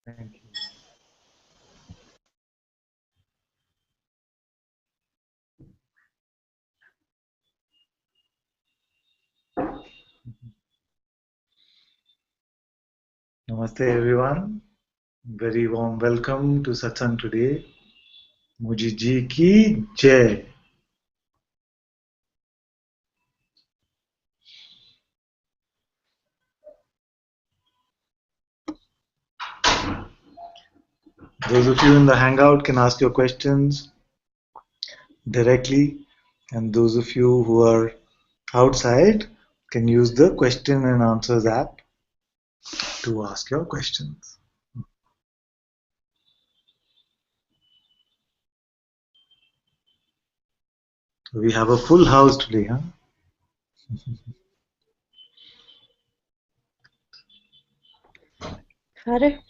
Thank you. Namaste everyone. Very warm welcome to Satsang today. Muji ji ki jai. Those of you in the hangout can ask your questions directly, and those of you who are outside can use the question and answers app to ask your questions. So we have a full house today, huh? Father?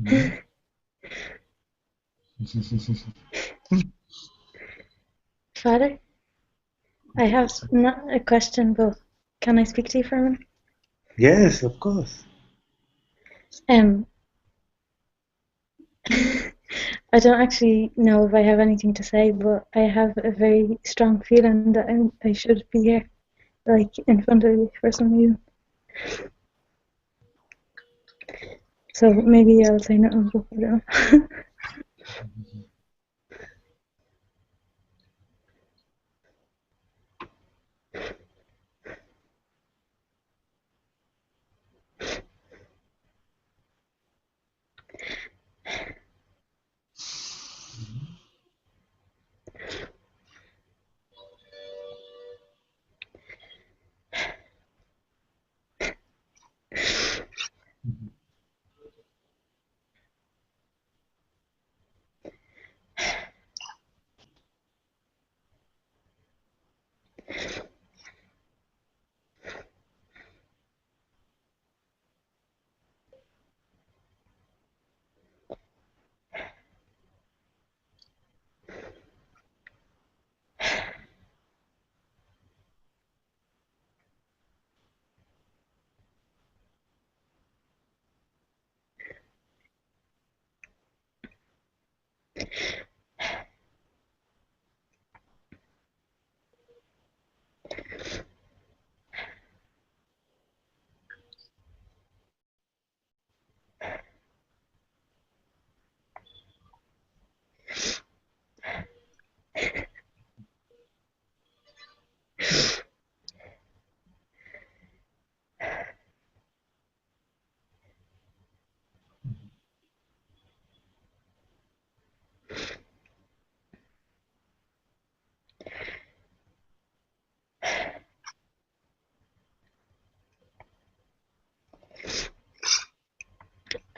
Mhm. Father? I have not a question, but can I speak to you for a minute? Yes, of course. Um, I don't actually know if I have anything to say, but I have a very strong feeling that I should be here, like in front of you for some reason. So maybe I'll say nothing, but I don't know.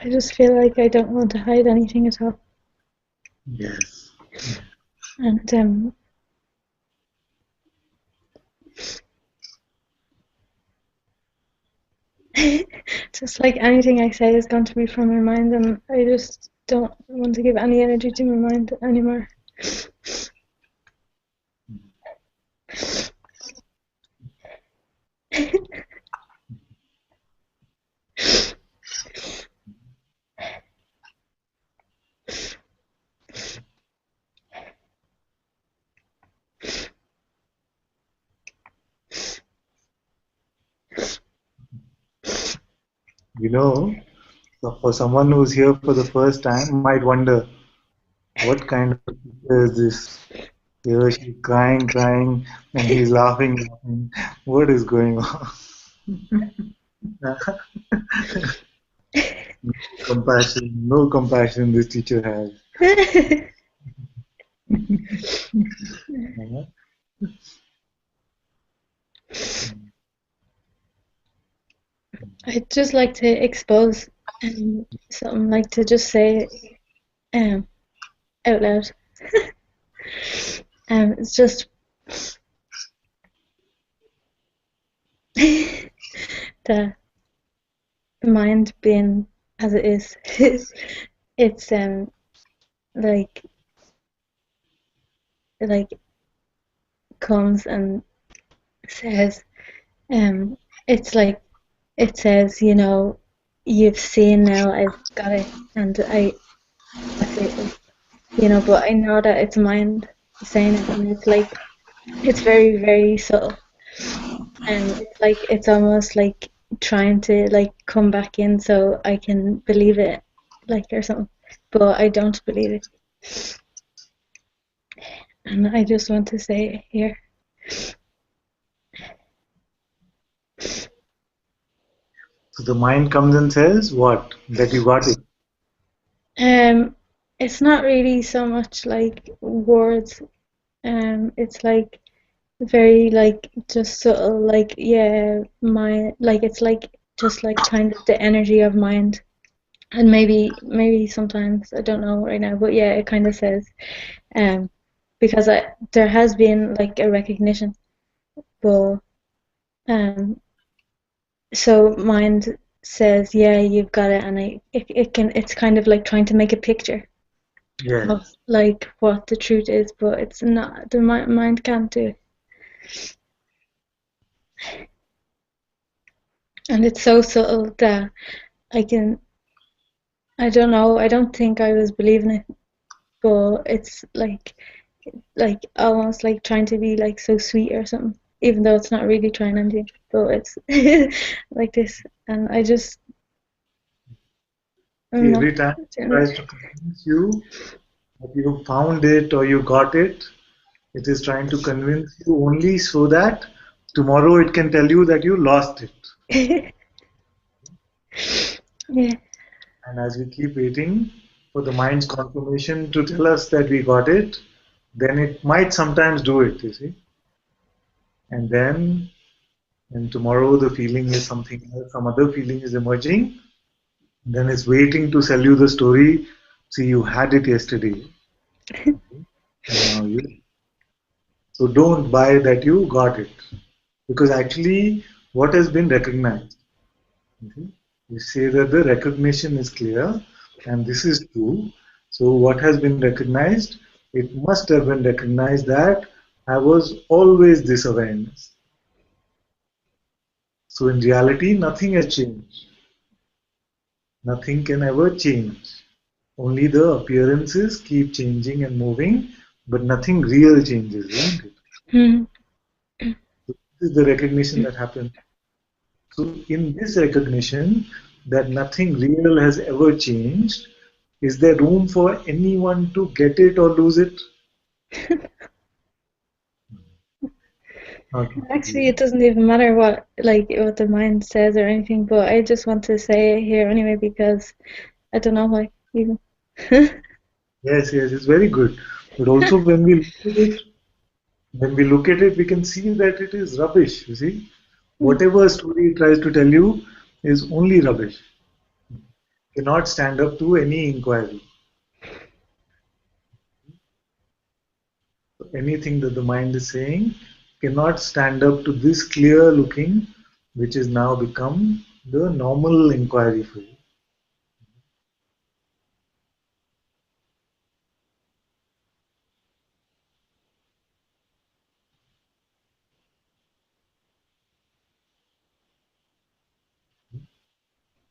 I just feel like I don't want to hide anything at all. Yes. And just like anything I say is going to be from my mind, and I just don't want to give any energy to my mind anymore. You know, so for someone who's here for the first time, might wonder what kind of teacher is this? Here she's crying, and he's laughing. What is going on? No compassion this teacher has. Uh-huh. I'd just like to expose something, like to just say um, out loud. It's just the mind being as it is. It's like like comes and says, it's like it says, you've seen now, I've got it, and that's it, but I know that it's mind saying it, and it's like, it's very, very subtle, and it's like, it's almost like trying to, like, come back in so I can believe it, like, or something, but I don't believe it, and I just want to say it here. So the mind comes and says, what? That you got it. Um, it's not really so much like words. It's like very like just subtle, like yeah, my like it's like just like kind of the energy of mind, and maybe sometimes I don't know right now, but yeah, it kind of says um because there has been like a recognition, but um so mind says yeah, you've got it, and it's kind of like trying to make a picture of Yes. like what the truth is, but it's not. The mind can't do it, and it's so subtle that I can. I don't know. I don't think I was believing it, but it's like almost like trying to be like so sweet or something, even though it's not really trying anything. But it's like this, and I'm See, not every time it doing tries to convince you that you found it or you got it, it is trying to convince you only so that tomorrow it can tell you that you lost it. it. Yeah. And as we keep waiting for the mind's confirmation to tell us that we got it, then it might sometimes do it, you see. And then, and tomorrow the feeling is something else, some other feeling is emerging, then it's waiting to sell you the story. See, you had it yesterday, and now you. So don't buy that you got it. Because actually, what has been recognized? Okay. You say that the recognition is clear and this is true. So, what has been recognized? It must have been recognized that I was always this awareness. So, in reality, nothing has changed. Nothing can ever change. Only the appearances keep changing and moving, but nothing real changes, isn't it? Hmm. So this is the recognition that happens. So, in this recognition that nothing real has ever changed, is there room for anyone to get it or lose it? Not Actually, really. it doesn't even matter what the mind says or anything, but I just want to say it here anyway because I don't know why even. Yes, yes, it's very good. But also when we look at it, we can see that it is rubbish. You see, whatever story it tries to tell you is only rubbish. Cannot stand up to any inquiry. Anything that the mind is saying cannot stand up to this clear looking, which has now become the normal inquiry for you.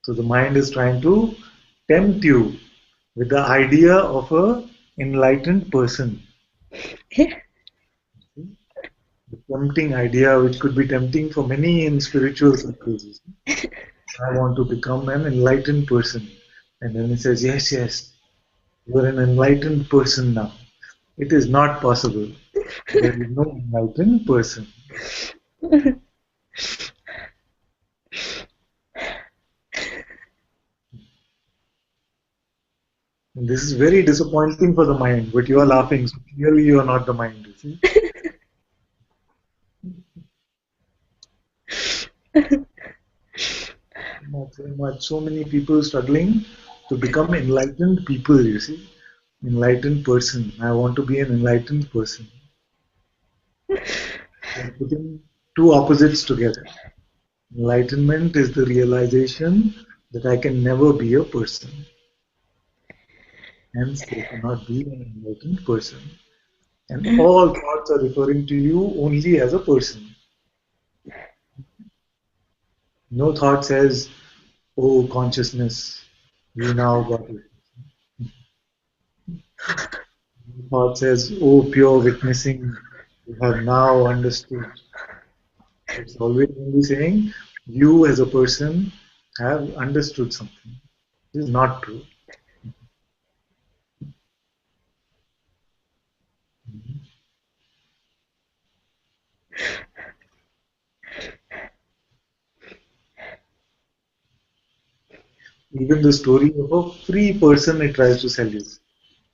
So the mind is trying to tempt you with the idea of a enlightened person. The tempting idea, which could be tempting for many in spiritual circles. I want to become an enlightened person. And then he says, yes, yes, you are an enlightened person now. It is not possible. There is no enlightened person. And this is very disappointing for the mind, but you are laughing, so clearly you are not the mind, you see. Not so much. So many people struggling to become enlightened people, you see. Enlightened person. I want to be an enlightened person. They're putting two opposites together. Enlightenment is the realization that I can never be a person. Hence, there cannot be an enlightened person. And all thoughts are referring to you only as a person. No thought says, "Oh, consciousness, you now got it." No thought says, "Oh, pure witnessing, you have now understood." It's always only saying, "You as a person have understood something." This is not true. Even the story of a free person it tries to sell you.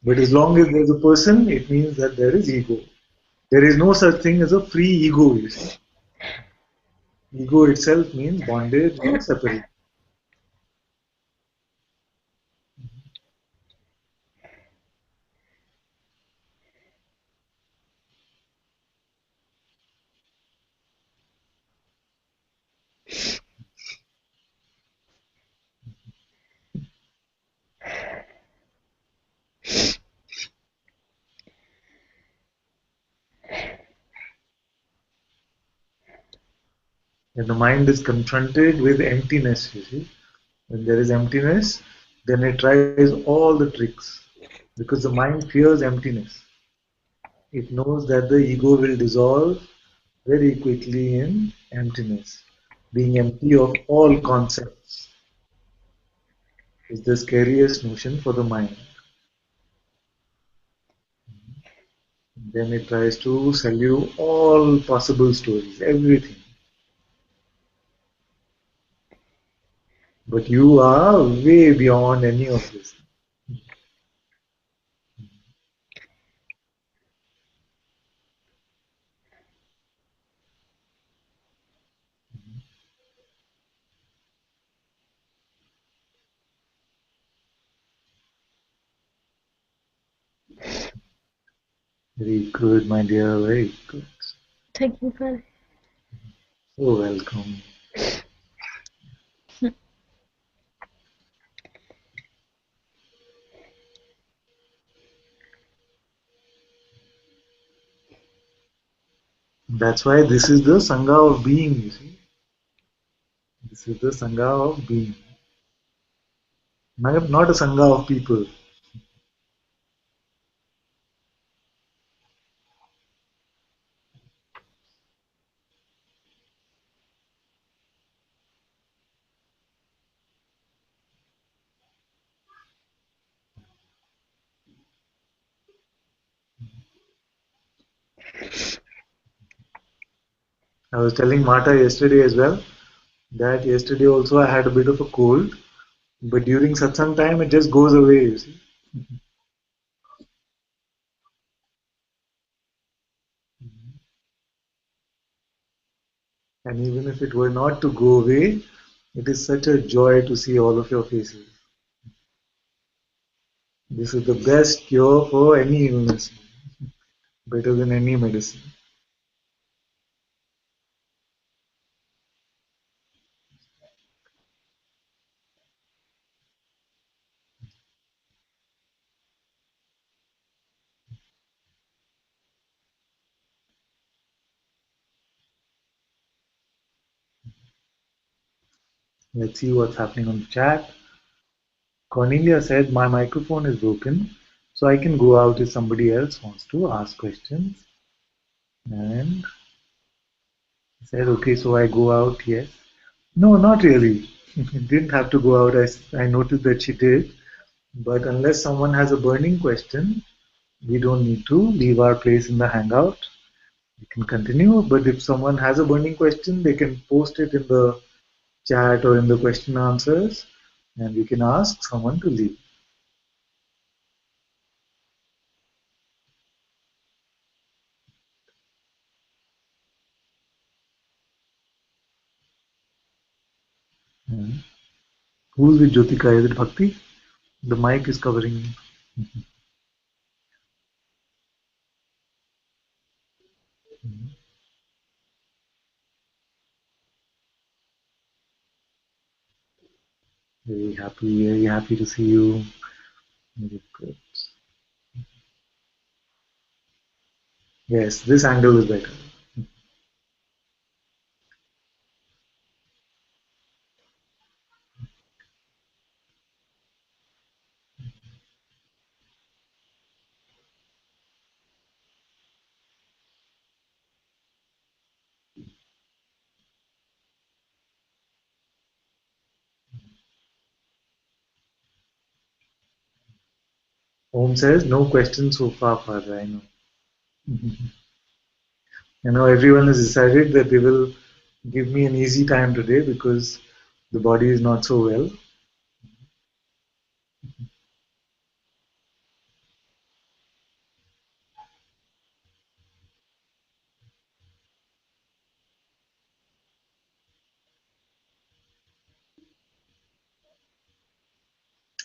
But as long as there's a person, it means that there is ego. There is no such thing as a free ego, you see. Ego itself means bondage or separation. When the mind is confronted with emptiness, you see, when there is emptiness, then it tries all the tricks because the mind fears emptiness. It knows that the ego will dissolve very quickly in emptiness. Being empty of all concepts is the scariest notion for the mind. Then it tries to sell you all possible stories, everything. But you are way beyond any of this. Very good, my dear, very good. Thank you, Father. So welcome. That's why this is the Sangha of being, you see. This is the Sangha of being. Not a Sangha of people. I was telling Marta yesterday as well that yesterday also I had a bit of a cold, but during satsang time it just goes away, you see. And even if it were not to go away, it is such a joy to see all of your faces. This is the best cure for any illness, better than any medicine. Let's see what's happening on the chat. Cornelia said, "My microphone is broken, so I can go out if somebody else wants to ask questions." And I said, "Okay, so I go out, yes." No, not really. Didn't have to go out. I noticed that she did. But unless someone has a burning question, we don't need to leave our place in the hangout. We can continue. But if someone has a burning question, they can post it in the chat or in the question answers, and we can ask someone to leave. Hmm. Who's with Jyotika? Is it Bhakti? The mic is covering me. Very happy to see you. Very good. Yes, this angle is better. Om says, no questions so far, Father. I know. I know everyone has decided that they will give me an easy time today because the body is not so well.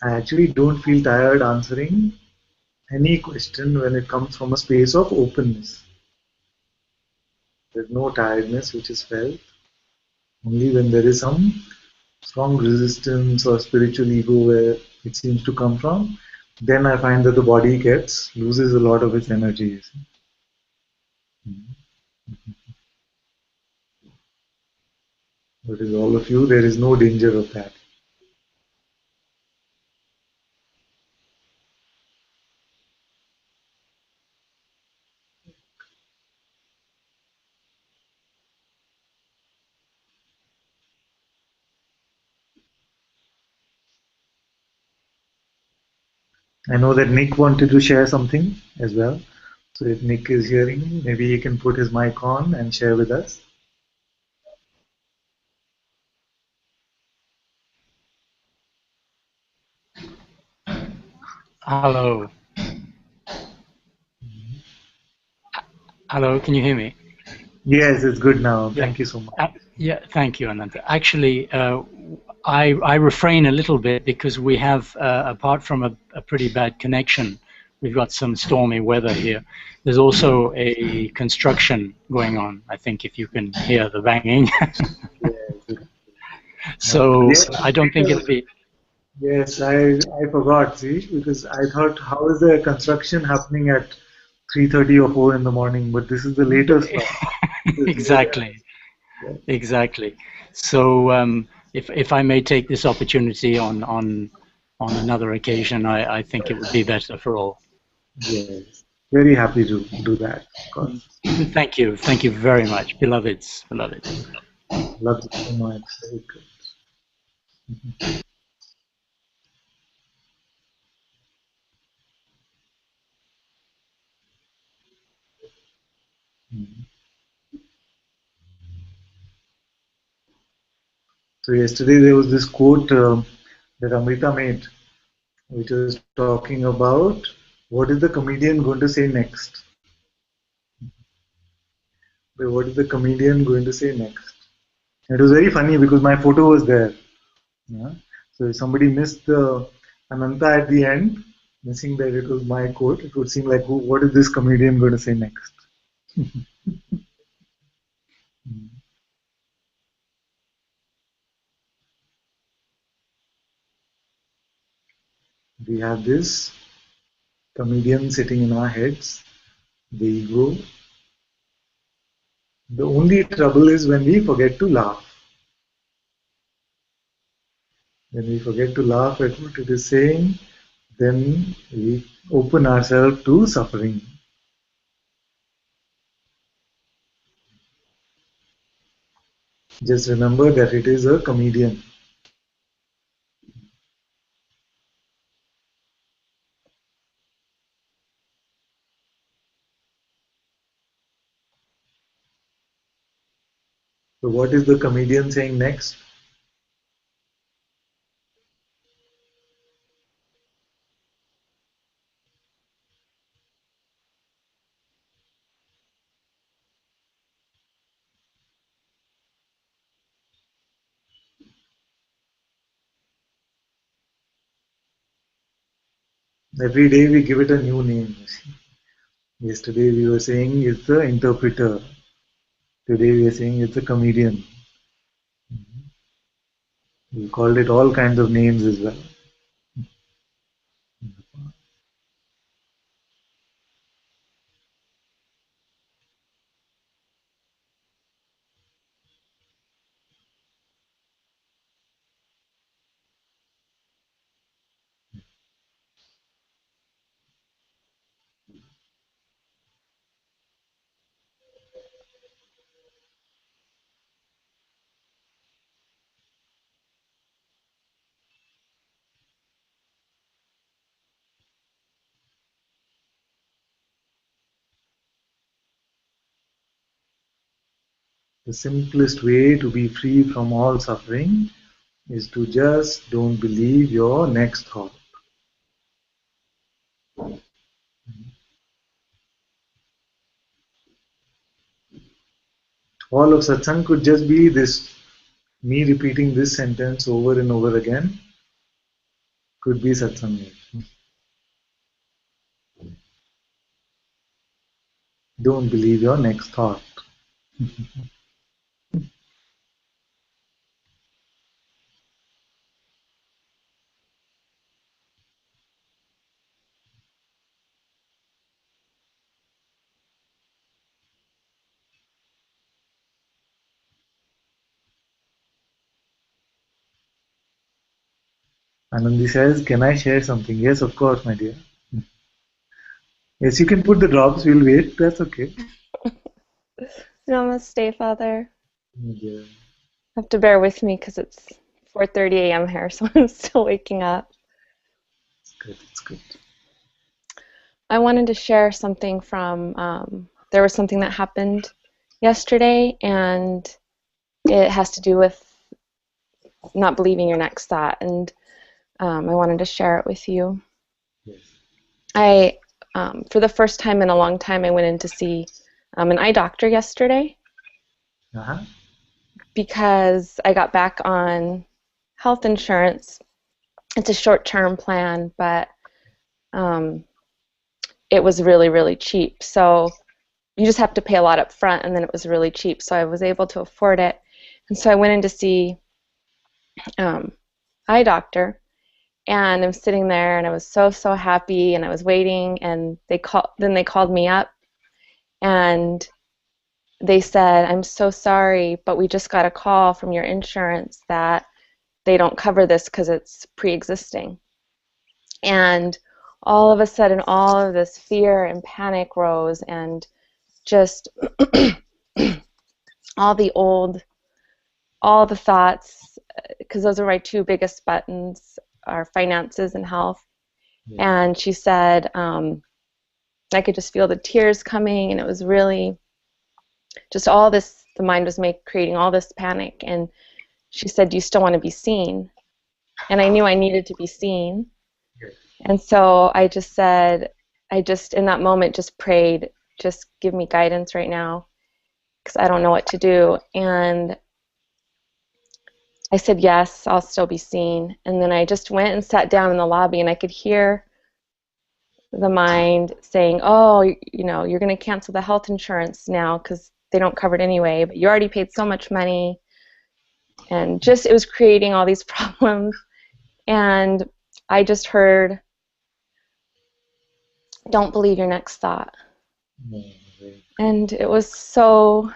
I actually don't feel tired answering any question when it comes from a space of openness. There's no tiredness which is felt. Only when there is some strong resistance or spiritual ego where it seems to come from, then I find that the body gets loses a lot of its energy. But with all of you, there is no danger of that. I know that Nick wanted to share something as well. So if Nick is hearing, maybe he can put his mic on and share with us. Hello. Hello, can you hear me? Yes, it's good now. Yeah. Thank you so much. Yeah, thank you, Ananta. Actually, I refrain a little bit because we have, apart from a pretty bad connection, we've got some stormy weather here. There's also a construction going on. I think if you can hear the banging. Yes, So yes, I don't think it'll be. yes. I forgot. See, because I thought, how is the construction happening at 3:30 or 4 in the morning? But this is the later slot. Exactly. Yes, Exactly. So, if I may take this opportunity on another occasion, I think it would be better for all. yes. Very happy to do that. Of course, Thank you very much, beloveds, beloveds. love you so much. Very good. Mhm. So yesterday there was this quote that Amrita made, which was talking about what is the comedian going to say next? What is the comedian going to say next? It was very funny because my photo was there. Yeah? So if somebody missed the Ananta at the end, missing that it was my quote, it would seem like, what is this comedian going to say next? We have this comedian sitting in our heads, the ego. The only trouble is when we forget to laugh. When we forget to laugh at what it is saying, then we open ourselves to suffering. Just remember that it is a comedian. So, what is the comedian saying next? Every day we give it a new name. Yesterday we were saying it's the interpreter. Today we are saying it's a comedian. We called it all kinds of names as well. The simplest way to be free from all suffering is to just don't believe your next thought. All of satsang could just be this, me repeating this sentence over and over again, could be satsang. Don't believe your next thought. Anandi says, can I share something? Yes, of course, my dear. Yes, you can put the drops, we'll wait, that's okay. Namaste, Father. Yeah. Have to bear with me because it's 4:30 a.m. here, so I'm still waking up. It's good, it's good. I wanted to share something from, there was something that happened yesterday, and it has to do with not believing your next thought, and I wanted to share it with you. Yes. For the first time in a long time, I went in to see an eye doctor yesterday because I got back on health insurance. It's a short-term plan, but it was really, really cheap. So you just have to pay a lot up front, and then it was really cheap. So I was able to afford it. And so I went in to see eye doctor, and I'm sitting there, and I was so happy, and I was waiting, and they called me up, and they said, I'm so sorry, but we just got a call from your insurance that they don't cover this because it's pre-existing. And all of a sudden, all of this fear and panic rose, and just all the thoughts, because those are my two biggest buttons, are finances and health. Yeah. And she said, I could just feel the tears coming, and it was really just all this, the mind was creating all this panic. And she said, do you still want to be seen? And I knew I needed to be seen. Yes. And so I just said, in that moment, just prayed, just give me guidance right now, because I don't know what to do. And I said, yes, I'll still be seen. And then I just went and sat down in the lobby, and I could hear the mind saying, oh, you're going to cancel the health insurance now because they don't cover it anyway, but you already paid so much money. And just, it was creating all these problems. And I just heard, don't believe your next thought. And it was so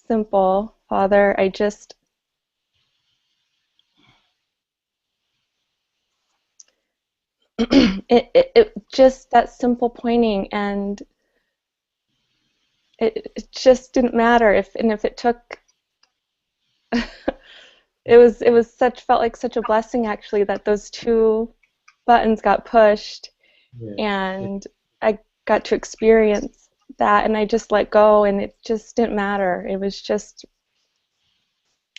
simple, Father. It just, that simple pointing, and it just didn't matter if it took felt like such a blessing, actually, that those two buttons got pushed. Yes. And I got to experience that, and I just let go, and it just didn't matter. It was just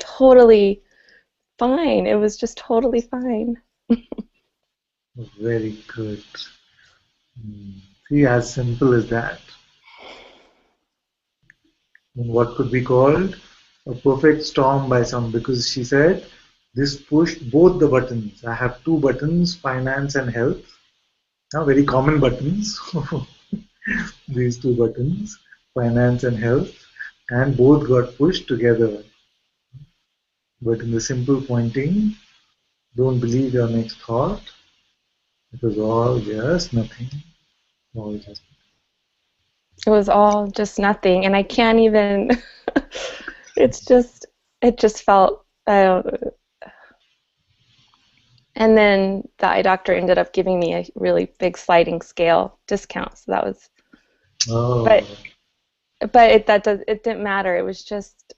totally fine. It was just totally fine. Very good. See, as simple as that. And what could be called a perfect storm by some, because she said this pushed both the buttons. I have two buttons, finance and health. Now, very common buttons. These two buttons, finance and health, and both got pushed together. But in the simple pointing, don't believe your next thought. It was all just nothing. All just It was all just nothing, and I can't even. It just felt. And then the eye doctor ended up giving me a really big sliding scale discount, so that was. Oh. But it didn't matter. It was just.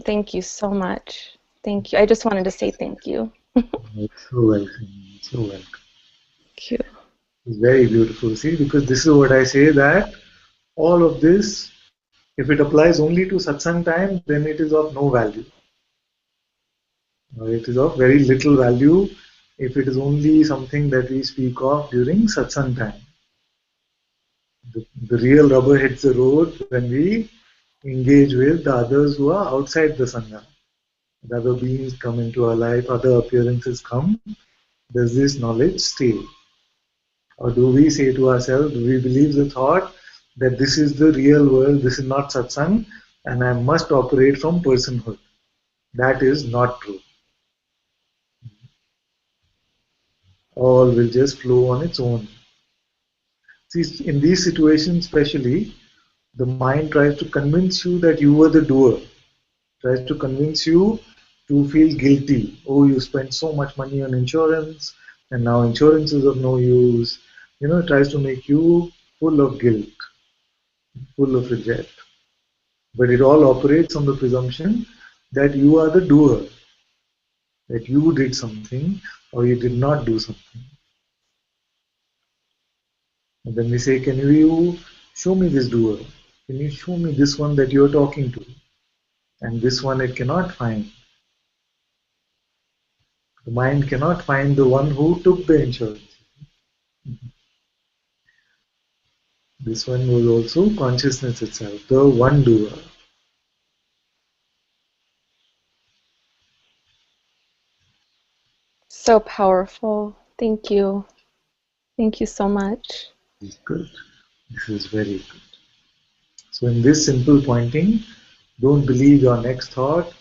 Thank you so much. Thank you. I just wanted to say thank you. You're so welcome. So welcome. Thank you. It's very beautiful. See, because this is what I say, that All of this, if it applies only to satsang time, then it is of no value. It is of very little value if it is only something that we speak of during satsang time. The real rubber hits the road when we engage with the others who are outside the sangha. The other beings come into our life, other appearances come. Does this knowledge stay? Or do we say to ourselves, do we believe the thought that this is the real world, this is not satsang, and I must operate from personhood? That is not true. All will just flow on its own. See, in these situations especially, the mind tries to convince you that you were the doer, tries to convince you to feel guilty. Oh, you spent so much money on insurance, and now insurance is of no use. It tries to make you full of guilt, full of regret. But it all operates on the presumption that you are the doer, that you did something or you did not do something. And then we say, can you show me this doer? Can you show me this one that you're talking to? And this one it cannot find. The mind cannot find the one who took the insurance. This one was also consciousness itself, the one doer. So powerful. Thank you. Thank you so much. This is good. This is very good. So in this simple pointing, don't believe your next thought.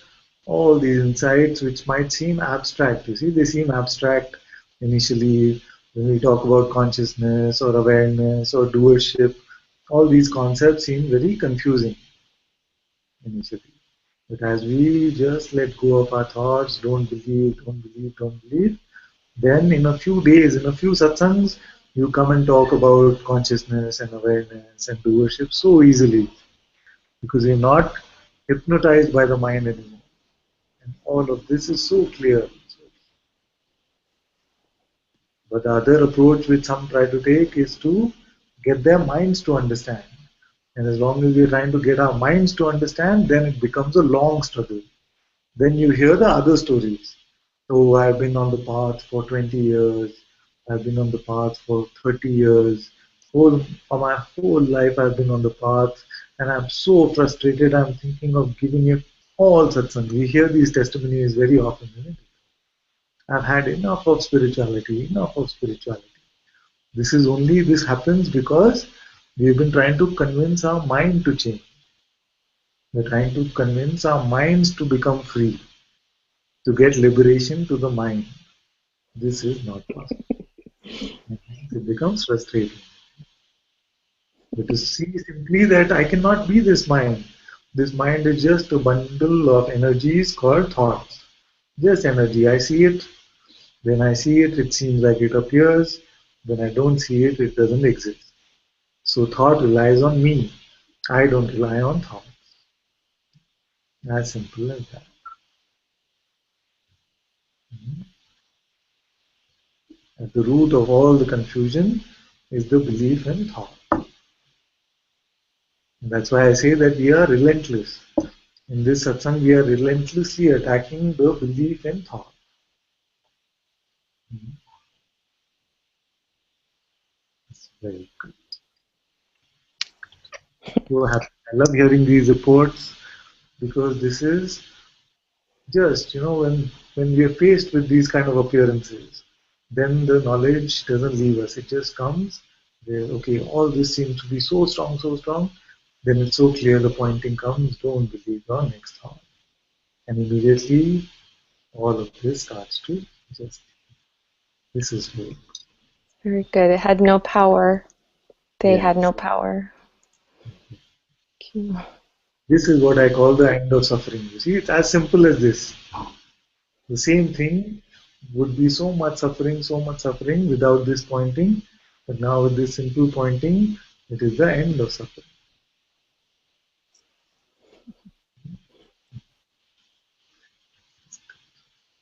All these insights which might seem abstract, you see, they seem abstract initially when we talk about consciousness or awareness or doership. All these concepts seem very confusing initially. But as we just let go of our thoughts, don't believe, don't believe, don't believe, then in a few days, in a few satsangs, you come and talk about consciousness and awareness and doership so easily because you're not hypnotized by the mind anymore. And all of this is so clear. But the other approach which some try to take is to get their minds to understand. And as long as we're trying to get our minds to understand, then it becomes a long struggle. Then you hear the other stories. Oh, I've been on the path for 20 years. I've been on the path for 30 years. For my whole life, I've been on the path. And I'm so frustrated. I'm thinking of giving it all satsang. We hear these testimonies very often. Isn't it? I've had enough of spirituality, enough of spirituality. This happens because we've been trying to convince our mind to change. We're trying to convince our minds to become free, to get liberation to the mind. This is not possible. It becomes frustrating. But to see simply that I cannot be this mind. This mind is just a bundle of energies called thoughts. Just energy. I see it. When I see it, it seems like it appears. When I don't see it, it doesn't exist. So thought relies on me. I don't rely on thought. As simple as that. At the root of all the confusion is the belief in thought. And that's why I say that we are relentless. In this satsang, we are relentlessly attacking the belief in thought. It's very good. So happy. I love hearing these reports because this is just, when we are faced with these kind of appearances, then the knowledge doesn't leave us. It just comes. Okay, all this seems to be so strong. Then it's so clear. The pointing comes. Don't believe your next thought, and immediately all of this starts to just. This is very Very good. It had no power. They had yes. no power. Thank you. This is what I call the end of suffering. You see, it's as simple as this. The same thing would be so much suffering without this pointing. But now with this simple pointing, it is the end of suffering.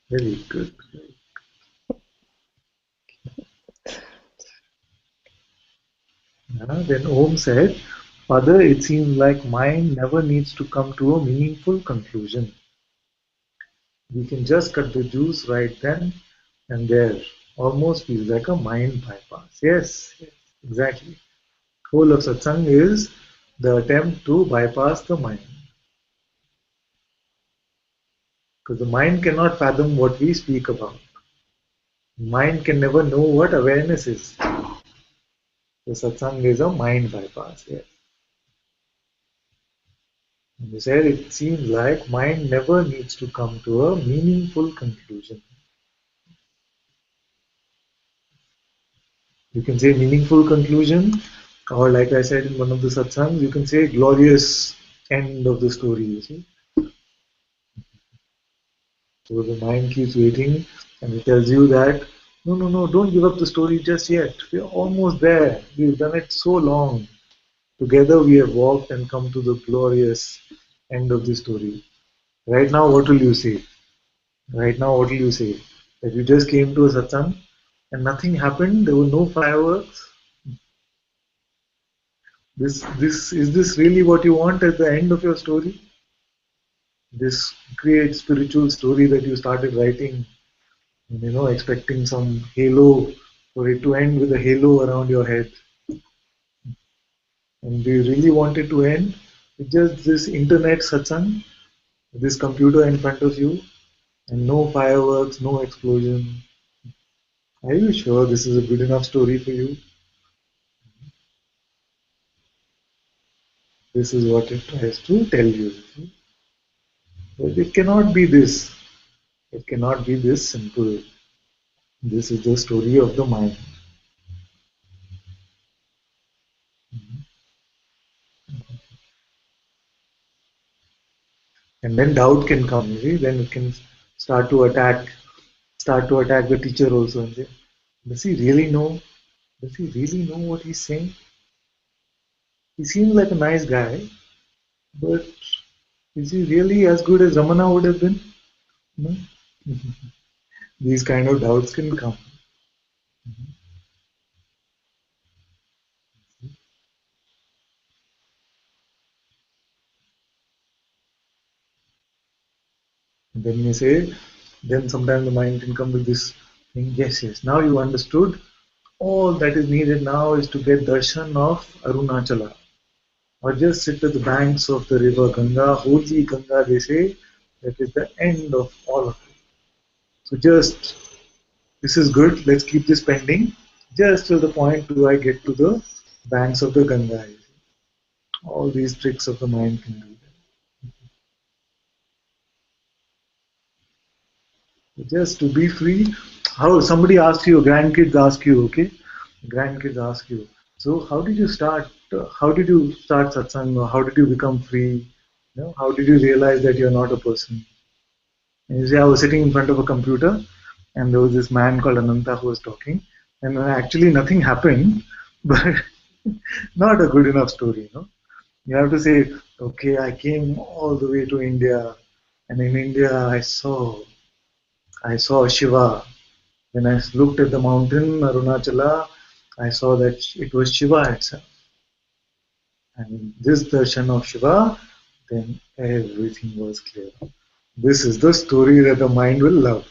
Very good. Then Om said, Father, it seems like mind never needs to come to a meaningful conclusion. We can just cut the juice right then and there. Almost feels like a mind bypass. Yes, yes, exactly. Whole of satsang is the attempt to bypass the mind. Because the mind cannot fathom what we speak about. Mind can never know what awareness is. The satsang is a mind bypass. Yes. And you said it seems like mind never needs to come to a meaningful conclusion. You can say meaningful conclusion, or like I said in one of the satsangs, you can say glorious end of the story. You see, so the mind keeps waiting, and it tells you that no, no, no, don't give up the story just yet. We're almost there. We've done it so long. Together we have walked and come to the glorious end of the story. Right now, what will you say? Right now, what will you say? That you just came to a satsang and nothing happened. There were no fireworks. This is this really what you want at the end of your story? This great spiritual story that you started writing, expecting some halo for it to end with a halo around your head. And do you really want it to end with just this internet satsang, this computer in front of you, and no fireworks, no explosion? Are you sure this is a good enough story for you? This is what it tries to tell you. But it cannot be this. It cannot be this simple. This is the story of the mind. And then doubt can come, you see, then it can start to attack the teacher also and say, does he really know? Does he really know what he's saying? He seems like a nice guy, but is he really as good as Ramana would have been? No? These kind of doubts can come. And then you say, then sometimes the mind can come with this thing, yes, yes, now you understood. All that is needed now is to get darshan of Arunachala. Or just sit at the banks of the river Ganga, holy Ganga, they say, that is the end of all of it. So just, this is good, let's keep this pending, just till the point do I get to the banks of the Ganga. All these tricks of the mind can do that. Just to be free, how somebody asks you, grandkids ask you, okay? Grandkids ask you, so how did you start satsang, or how did you become free? How did you realize that you're not a person? And you see, I was sitting in front of a computer, and there was this man called Ananta who was talking, and actually nothing happened, but not a good enough story. You have to say, okay, I came all the way to India, and in India I saw Shiva. When I looked at the mountain, Arunachala, I saw that it was Shiva itself. And this darshan of Shiva, then everything was clear. This is the story that the mind will love.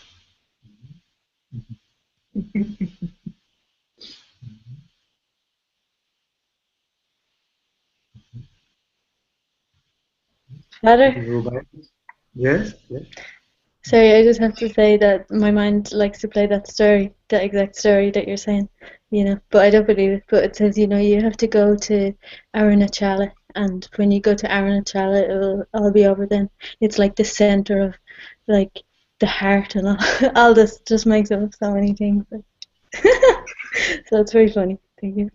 Father, Yes, yes. sorry, I just have to say that my mind likes to play that story, that exact story that you're saying, but I don't believe it. But it says, you have to go to Arunachala, and when you go to Arunachala, it'll all be over then. It's like the center of, like, the heart and all. All this just makes up so many things. So it's very funny. Thank you.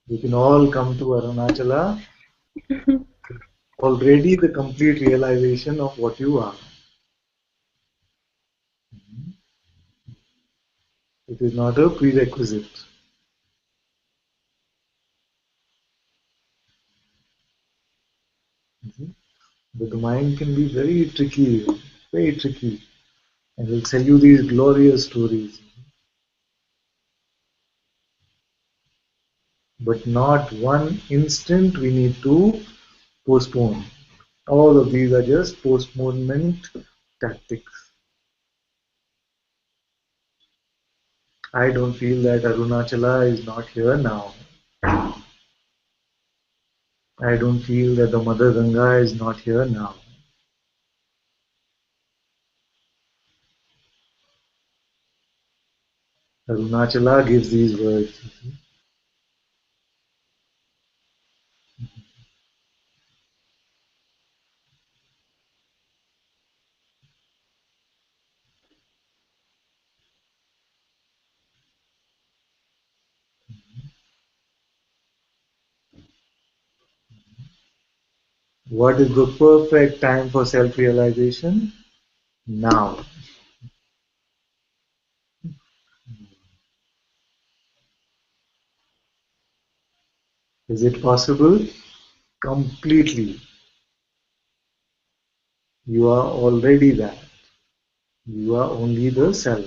We can all come to Arunachala, already the complete realization of what you are. It is not a prerequisite. But the mind can be very tricky, and will tell you these glorious stories. but not one instant we need to postpone. All of these are just postponement tactics. I don't feel that Arunachala is not here now. I don't feel that the Mother Ganga is not here now. Arunachala gives these words. What is the perfect time for self-realization? Now. Is it possible? Completely. You are already that. You are only the self.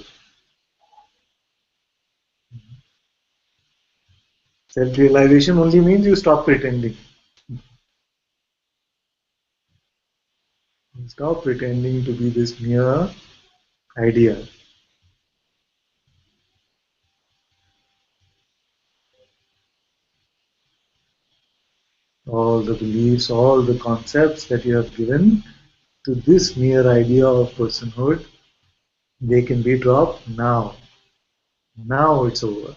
Self-realization only means you stop pretending. You stop pretending to be this mere idea. All the beliefs, all the concepts that you have given to this mere idea of personhood, they can be dropped now. Now it's over.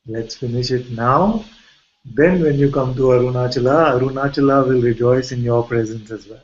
Let's finish it now. Then when you come to Arunachala, Arunachala will rejoice in your presence as well.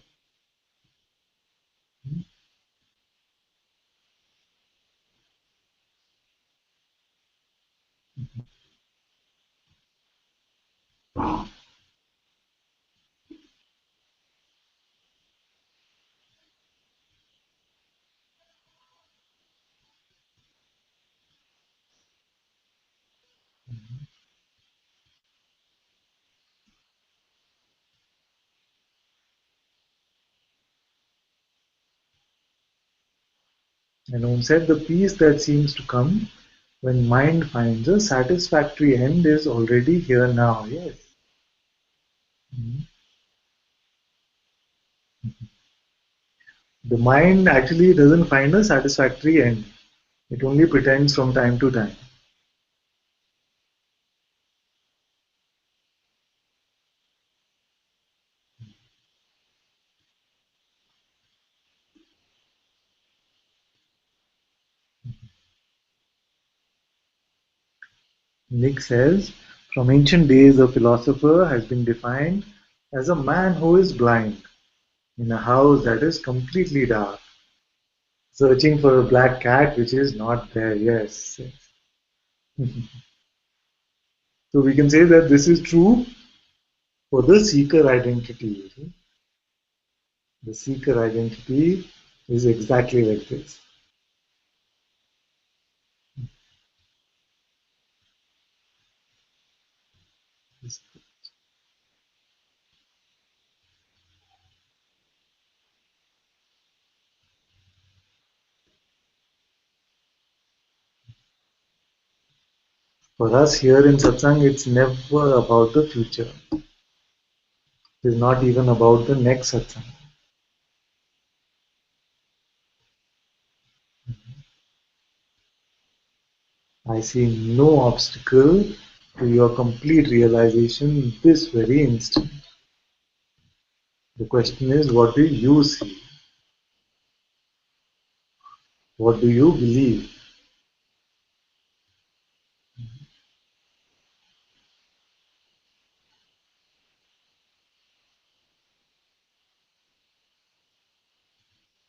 And Om said the peace that seems to come when mind finds a satisfactory end is already here now. Yes. The mind actually doesn't find a satisfactory end. It only pretends from time to time. Nick says, from ancient days, a philosopher has been defined as a man who is blind in a house that is completely dark, searching for a black cat which is not there. Yes. So we can say that this is true for the seeker identity. The seeker identity is exactly like this. For us here in Satsang, it's never about the future. It is not even about the next Satsang. I see no obstacle to your complete realization this very instant. The question is, what do you see? What do you believe?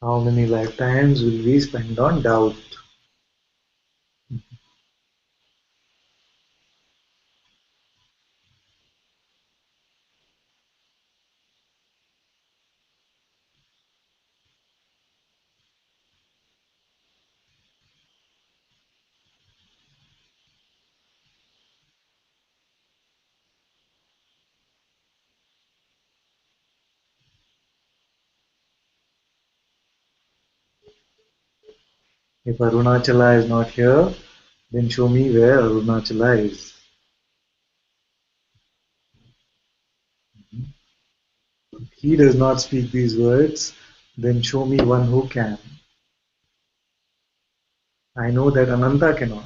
How many lifetimes will we spend on doubt? If Arunachala is not here, then show me where Arunachala is. If he does not speak these words, then show me one who can. I know that Ananta cannot.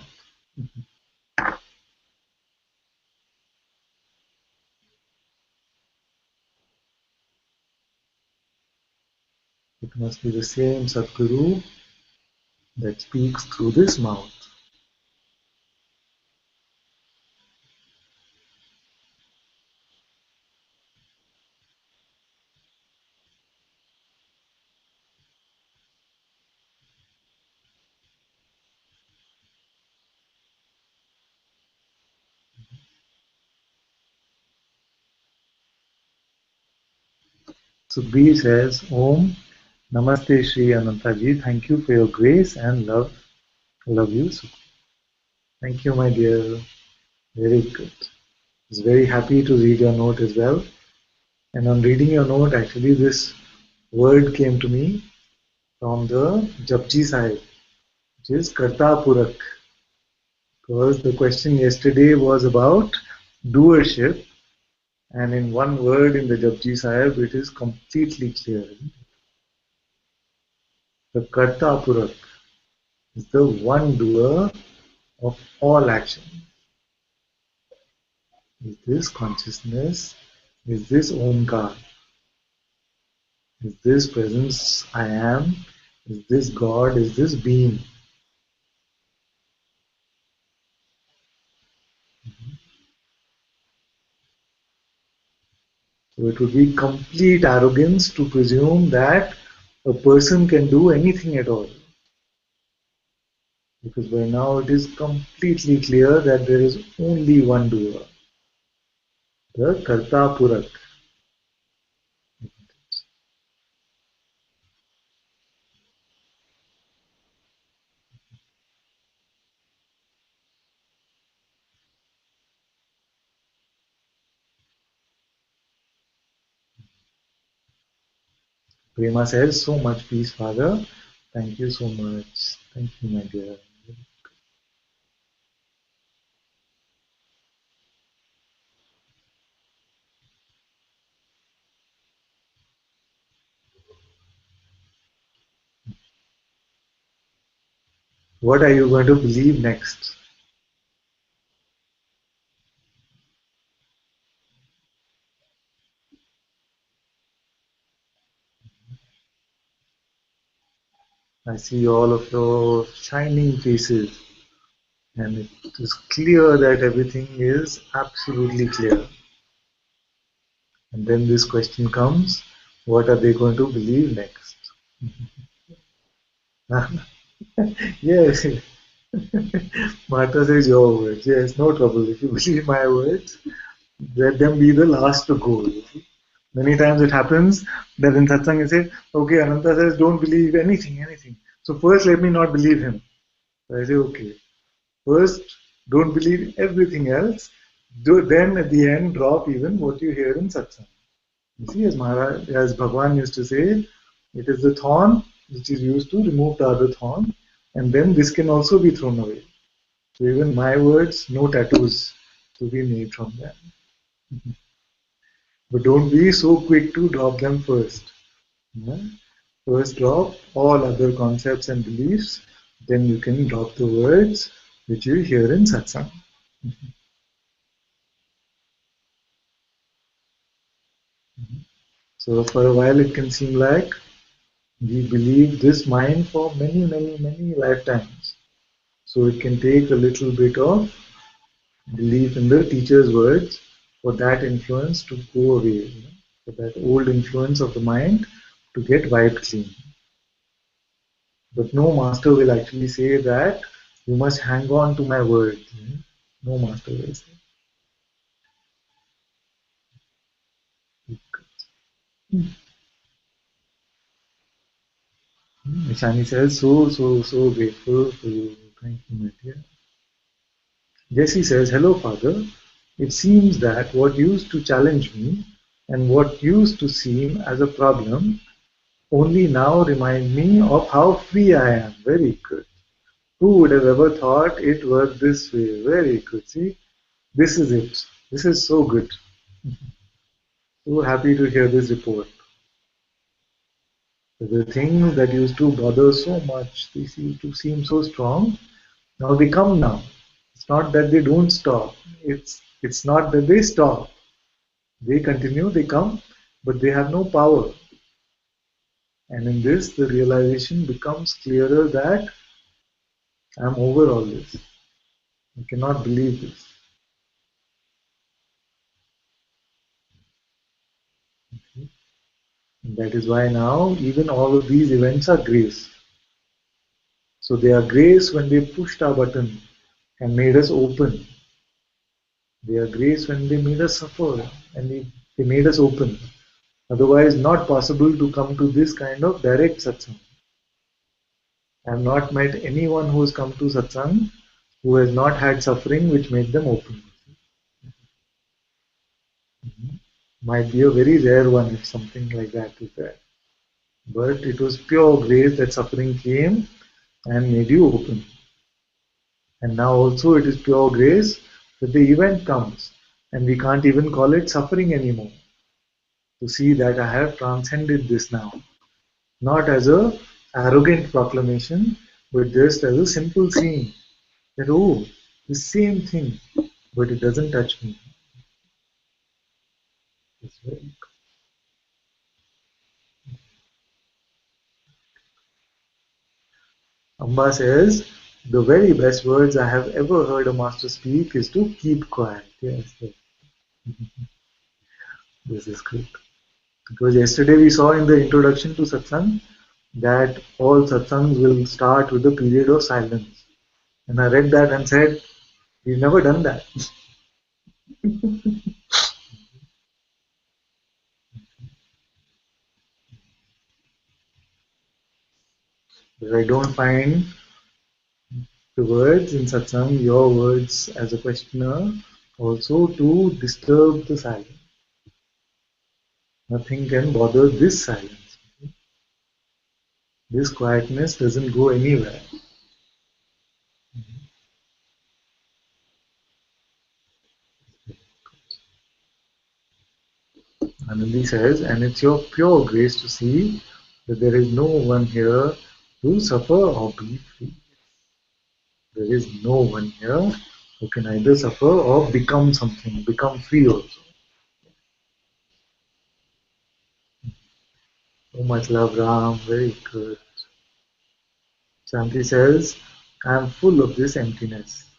It must be the same Satguru that speaks through this mouth. Sukhbir says, Om Namaste Shri Anantaji. Thank you for your grace and love. I love you. Thank you, my dear. Very good. I was very happy to read your note as well. And on reading your note, actually, this word came to me from the Japji side, which is Karta Purak. Because the question yesterday was about doership, and in one word in the Japji Sahib, it is completely clear. The Karta Purak is the one doer of all action. Is this consciousness? Is this Omkar? Is this presence I am? Is this God? Is this being? So it would be complete arrogance to presume that a person can do anything at all. Because by now it is completely clear that there is only one doer, the Karta Purak. Prema says, so much peace, Father. Thank you so much. Thank you, my dear. What are you going to believe next? I see all of your shining faces, and it is clear that everything is absolutely clear. And then this question comes, what are they going to believe next? Yes, Martha says your words. Yes, no trouble. If you believe my words, let them be the last to go. You see? Many times it happens that in satsang you say, okay, Ananta says don't believe anything. So first let me not believe him. So I say, okay. First, don't believe everything else. Then at the end, drop even what you hear in satsang. You see, as Maharaj, as Bhagwan used to say, it is the thorn which is used to remove the other thorn, and then this can also be thrown away. So even my words, no tattoos to be made from them. But don't be so quick to drop them first. Yeah? First drop all other concepts and beliefs, then you can drop the words which you hear in satsang. So for a while it can seem like we believe this mind for many lifetimes. So it can take a little bit of belief in the teacher's words for that influence to go away, for that old influence of the mind to get wiped clean. But no master will actually say that you must hang on to my words. No master will say. Ishani says, so grateful for you. Thank you, my dear. Jesse says, hello, Father. It seems that what used to challenge me and what used to seem as a problem only now remind me of how free I am. Very good. Who would have ever thought it worked this way? Very good. See, this is it. This is so good. So happy to hear this report. The things that used to bother so much, they seem to seem so strong. Now they come now. It's not that they don't stop. It's not that they stop. They continue, they come, but they have no power. And in this, the realization becomes clearer that I'm over all this. I cannot believe this. And that is why now even all of these events are grace. So they are grace when they pushed our button and made us open. They are grace when they made us suffer and they made us open. Otherwise, not possible to come to this kind of direct satsang. I have not met anyone who has come to satsang who has not had suffering which made them open. Might be a very rare one if something like that is there. But it was pure grace that suffering came and made you open. And now also it is pure grace that the event comes and we can't even call it suffering anymore. To see that I have transcended this now. Not as a arrogant proclamation, but just as a simple seeing that oh, the same thing, but it doesn't touch me. It's very Amba says, the very best words I have ever heard a master speak is to keep quiet. Yes, yes. This is great. Because yesterday we saw in the introduction to satsang that all satsangs will start with a period of silence. And I read that and said, we've never done that. But I don't find the words in satsang, your words as a questioner, also to disturb the silence. Nothing can bother this silence. This quietness doesn't go anywhere. Anandi says, and it's your pure grace to see that there is no one here to suffer or be free. There is no one here who can either suffer or become something, become free also. So much love, Ram, very good. Shanti says, I am full of this emptiness.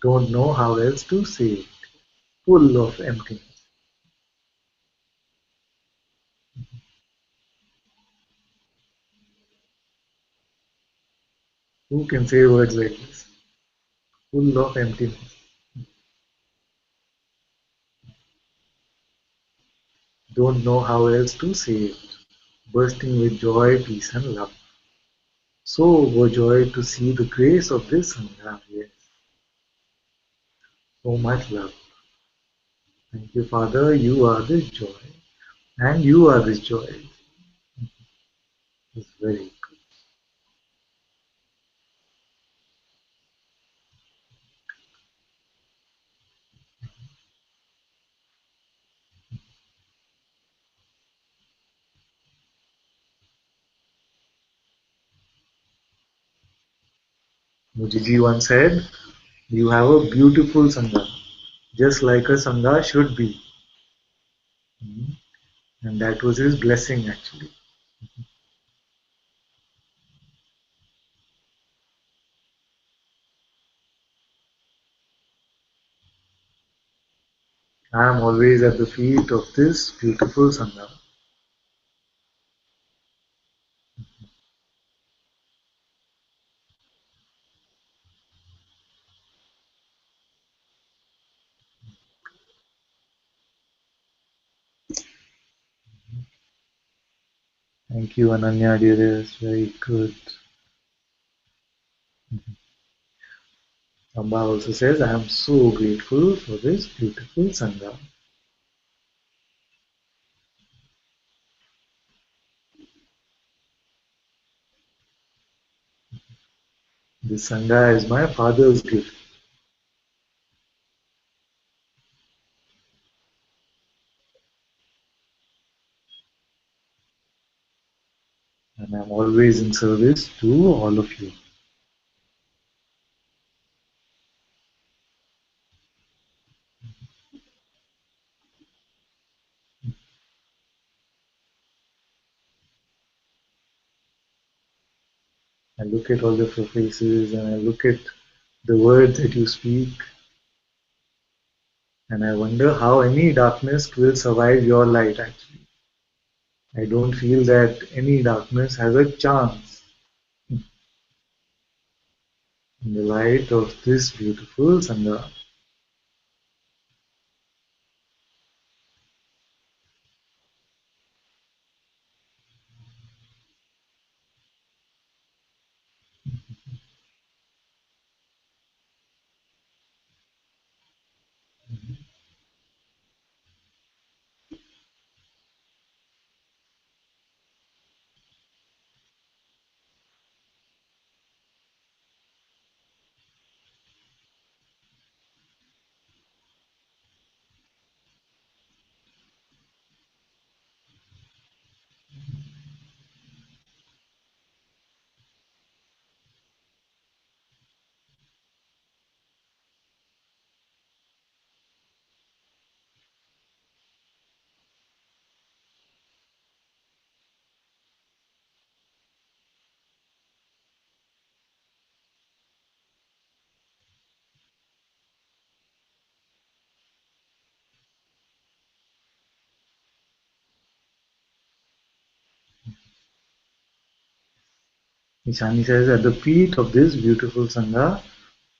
Don't know how else to say it. Full of emptiness. Who can say words like this? Full of emptiness. Don't know how else to say it. Bursting with joy, peace, and love. So overjoyed to see the grace of this Sangha. Yes, so much love. Thank you, Father. You are this joy, and you are this joy. It's very good. Mujiji once said, "You have a beautiful Sangha, just like a Sangha should be." Mhm. And that was his blessing, actually. I am always at the feet of this beautiful Sangha. Thank you, Ananya, dearest. Very good. Amba also says, I am so grateful for this beautiful Sangha. This Sangha is my father's gift. And I'm always in service to all of you. I look at all of your faces and I look at the words that you speak, and I wonder how any darkness will survive your light actually. I don't feel that any darkness has a chance in the light of this beautiful Sangha. Ishani says, at the feet of this beautiful Sangha,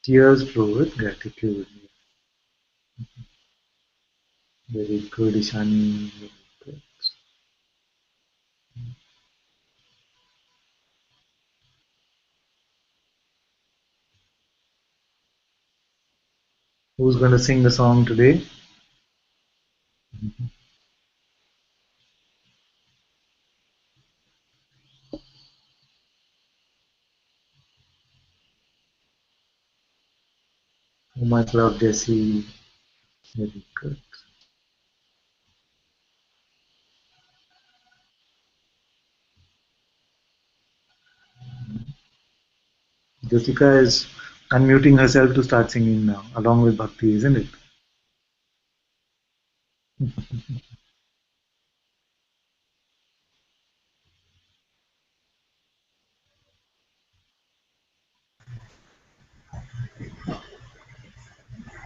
tears flow with gratitude. Very good, Ishani. Very good. Who's going to sing the song today? Oh, my love, Jessie. Very good. Jyotika is unmuting herself to start singing now, along with Bhakti, isn't it?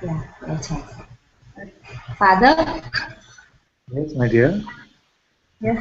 Yeah, that's right. Father, Yes, my dear. will